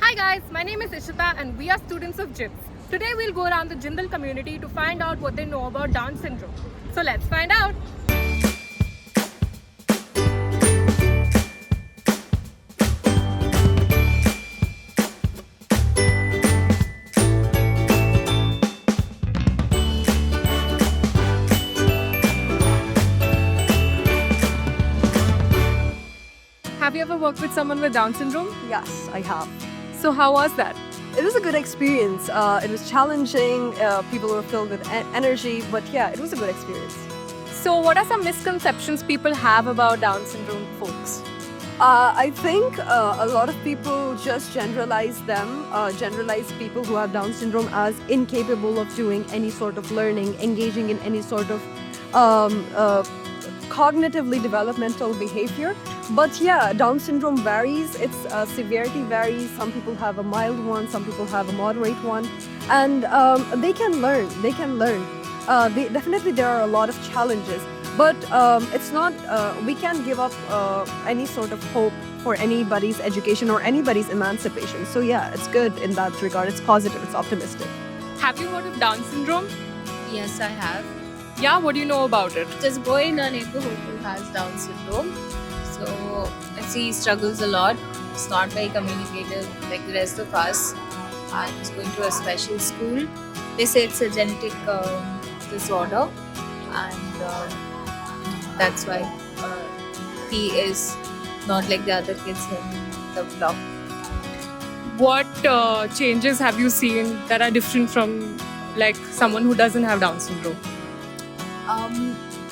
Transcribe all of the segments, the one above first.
Hi guys, my name is Ishita and we are students of JIMS. Today we'll go around the Jindal community to find out what they know about Down syndrome. So let's find out. Have you ever worked with someone with Down syndrome? Yes, I have. So how was that? It was a good experience. It was challenging. People were filled with energy, but yeah, it was a good experience. So what are some misconceptions people have about Down syndrome folks? I think a lot of people just generalize people who have Down syndrome as incapable of doing any sort of learning, engaging in any sort of cognitively developmental behavior. But yeah, Down syndrome varies. Its severity varies. Some people have a mild one, some people have a moderate one, and they can learn. Definitely, there are a lot of challenges, but it's not. We can't give up any sort of hope for anybody's education or anybody's emancipation. So yeah, it's good in that regard. It's positive. It's optimistic. Have you heard of Down syndrome? Yes, I have. Yeah, what do you know about it? There's a boy in our neighborhood who has Down syndrome. So I see he struggles a lot. He's not very communicative like the rest of us. And he's going to a special school. They say it's a genetic disorder, and that's why he is not like the other kids in the block. What changes have you seen that are different from like someone who doesn't have Down syndrome?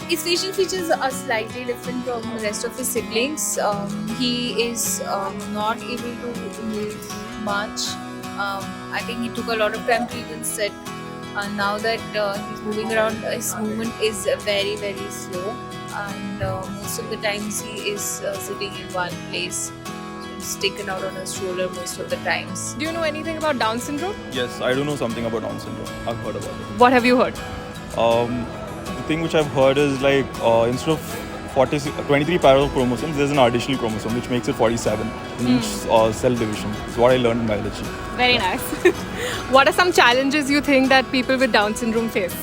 His facial features are slightly different from the rest of his siblings. He is not able to move much. I think he took a lot of time to even sit. Now that he's moving around, his movement is very, very slow. And most of the times he is sitting in one place. So he's taken out on a stroller most of the times. Do you know anything about Down syndrome? Yes, I do know something about Down syndrome. I've heard about it. What have you heard? The thing which I've heard is like instead of 23 parallel chromosomes, there's an additional chromosome which makes it 47 in each cell division. It's what I learned in biology. Very nice. What are some challenges you think that people with Down syndrome face?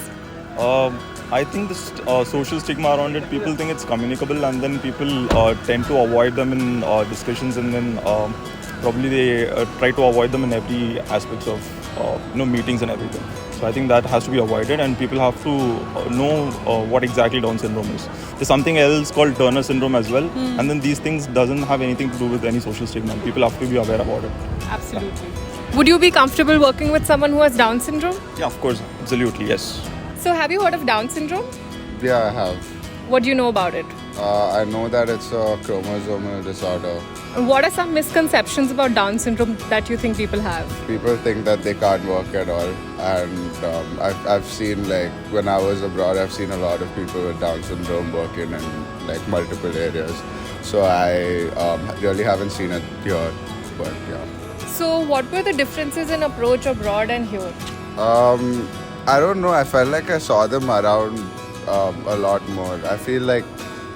I think the social stigma around it, people think it's communicable, and then people tend to avoid them in discussions, and then probably they try to avoid them in every aspects of meetings and everything. So I think that has to be avoided, and people have to know what exactly Down syndrome is. There's something else called Turner syndrome as well, and then these things doesn't have anything to do with any social stigma. People have to be aware about it. Absolutely. Would you be comfortable working with someone who has Down syndrome? Yeah, of course, absolutely, yes. So have you heard of Down syndrome? Yeah, I have. What do you know about it? I know that it's a chromosomal disorder. What are some misconceptions about Down syndrome that you think people have? People think that they can't work at all, and I've seen, like, when I was abroad, I've seen a lot of people with Down syndrome working in like multiple areas. So I really haven't seen it here, but yeah. So what were the differences in approach abroad and here? I don't know. I felt like I saw them around a lot more. I feel like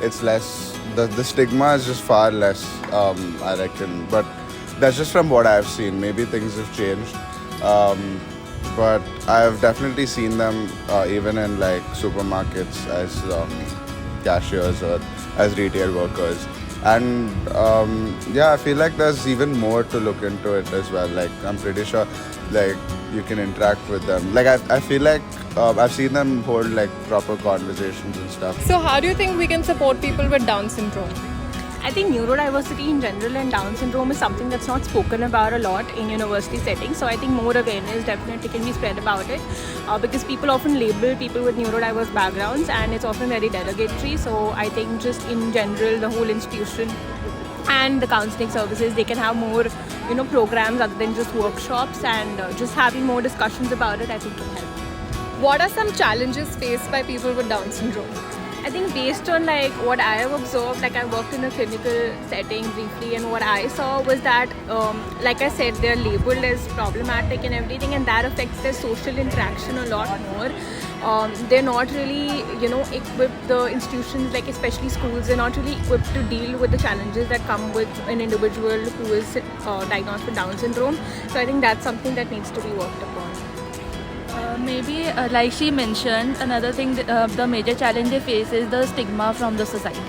it's less. The stigma is just far less, I reckon. But that's just from what I've seen. Maybe things have changed. But I've definitely seen them even in like supermarkets as cashiers or as retail workers. And yeah, I feel like there's even more to look into it as well. Like, I'm pretty sure like you can interact with them. Like, I feel like I've seen them hold like proper conversations and stuff. So how do you think we can support people with Down syndrome? I think neurodiversity in general and Down syndrome is something that's not spoken about a lot in university settings. So I think more awareness definitely can be spread about it because people often label people with neurodiverse backgrounds and it's often very derogatory. So I think just in general, the whole institution and the counseling services, they can have more, programs other than just workshops, and just having more discussions about it, I think can help. What are some challenges faced by people with Down syndrome? I think based on like what I have observed, like I worked in a clinical setting briefly, and what I saw was that, like I said, they're labeled as problematic and everything, and that affects their social interaction a lot more. They're not really, equipped, the institutions, like especially schools, they're not really equipped to deal with the challenges that come with an individual who is diagnosed with Down syndrome. So I think that's something that needs to be worked upon. Maybe, like she mentioned, another thing, the major challenge they face is the stigma from the society.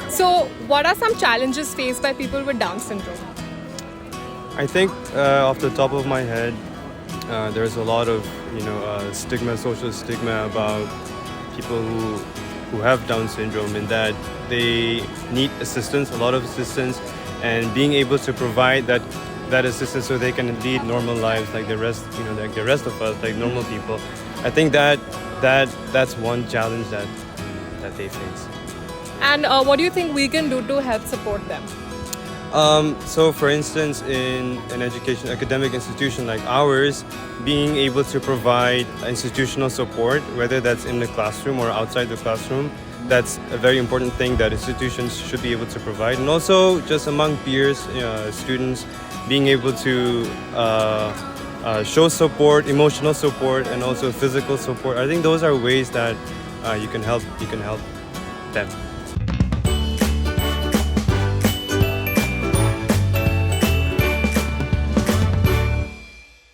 So, what are some challenges faced by people with Down syndrome? I think off the top of my head, there's a lot of stigma, social stigma about people who have Down syndrome, in that they need assistance, a lot of assistance, and being able to provide that assistance so they can lead normal lives like the rest, like the rest of us, like normal people. I think that's one challenge that they face. And what do you think we can do to help support them? So for instance, in an academic institution like ours, being able to provide institutional support, whether that's in the classroom or outside the classroom, that's a very important thing that institutions should be able to provide. And also just among peers, students, being able to show support, emotional support, and also physical support. I think those are ways that you can help them.